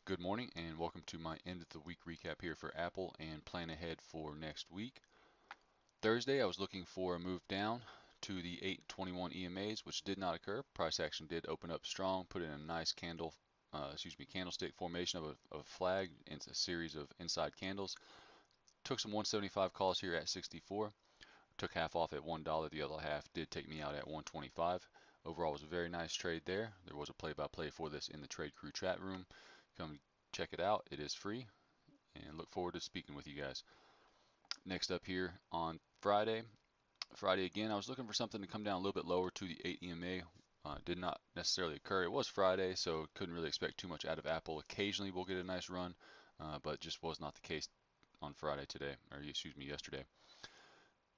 Good morning and welcome to my end of the week recap here for Apple and plan ahead for next week. Thursday, I was looking for a move down to the 821 EMAs, which did not occur. Price action did open up strong, put in a nice candlestick formation of a flag and a series of inside candles. Took some 175 calls here at 64. Took half off at $1. The other half did take me out at 125. Overall, was a very nice trade there. There was a play-by-play for this in the Trade Crew chat room. Come check it out. It is free, and look forward to speaking with you guys. Next up here on Friday again, I was looking for something to come down a little bit lower to the 8 EMA. Did not necessarily occur. It was Friday, so couldn't really expect too much out of Apple. Occasionally we'll get a nice run, but just was not the case on Friday today, or excuse me, yesterday.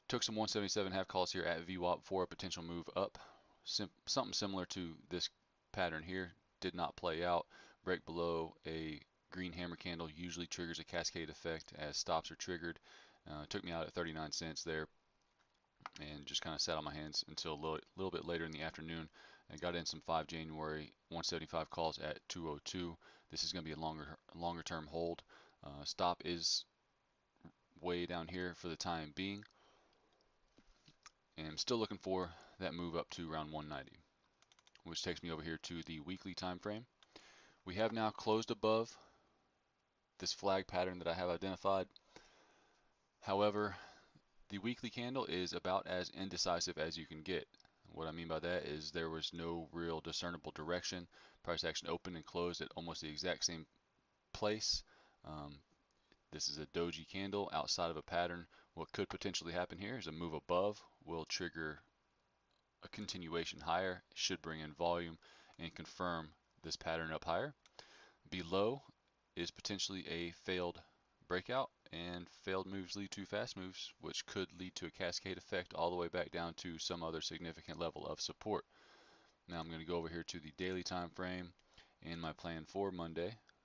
Took some 177 half calls here at VWAP for a potential move up. Something similar to this pattern here. Did not play out. Break below a green hammer candle usually triggers a cascade effect as stops are triggered. Took me out at 39 cents there and just kind of sat on my hands until a little bit later in the afternoon and got in some 5 January 175 calls at 202. This is going to be a longer term hold. Stop is way down here for the time being. And I'm still looking for that move up to around 190, which takes me over here to the weekly time frame. We have now closed above this flag pattern that I have identified. However, the weekly candle is about as indecisive as you can get. What I mean by that is there was no real discernible direction. Price action opened and closed at almost the exact same place. This is a doji candle outside of a pattern. What could potentially happen here is a move above will trigger a continuation higher, should bring in volume and confirm this pattern up higher. Below is potentially a failed breakout, and failed moves lead to fast moves, which could lead to a cascade effect all the way back down to some other significant level of support. Now I'm going to go over here to the daily time frame and my plan for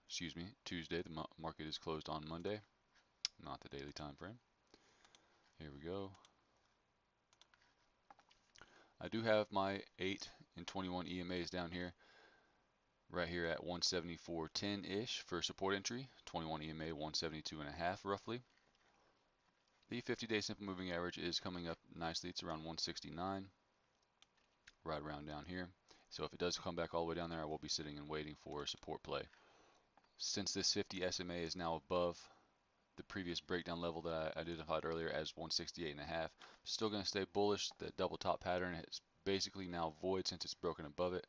Tuesday. The market is closed on Monday, not the daily time frame. Here we go. I do have my 8 and 21 EMAs down here, right here at 174.10-ish for support entry, 21 EMA 172.5 roughly. The 50-day simple moving average is coming up nicely. It's around 169, right around down here. So if it does come back all the way down there, I will be sitting and waiting for a support play. Since this 50 SMA is now above the previous breakdown level that I identified earlier as 168.5, still going to stay bullish. The double top pattern is basically now void since it's broken above it.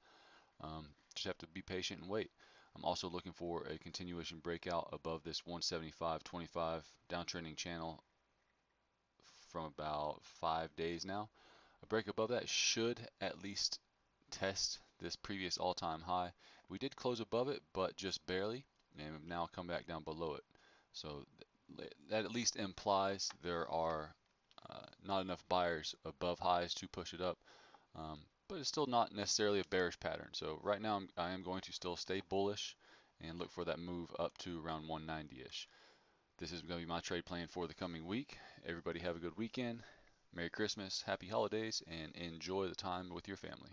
Just have to be patient and wait. I'm also looking for a continuation breakout above this 175.25 downtrending channel from about 5 days now. A break above that should at least test this previous all-time high. We did close above it, but just barely, and have now come back down below it. So that at least implies there are not enough buyers above highs to push it up. But it's still not necessarily a bearish pattern. So right now I am going to still stay bullish and look for that move up to around 190-ish. This is going to be my trade plan for the coming week. Everybody have a good weekend. Merry Christmas, happy holidays, and enjoy the time with your family.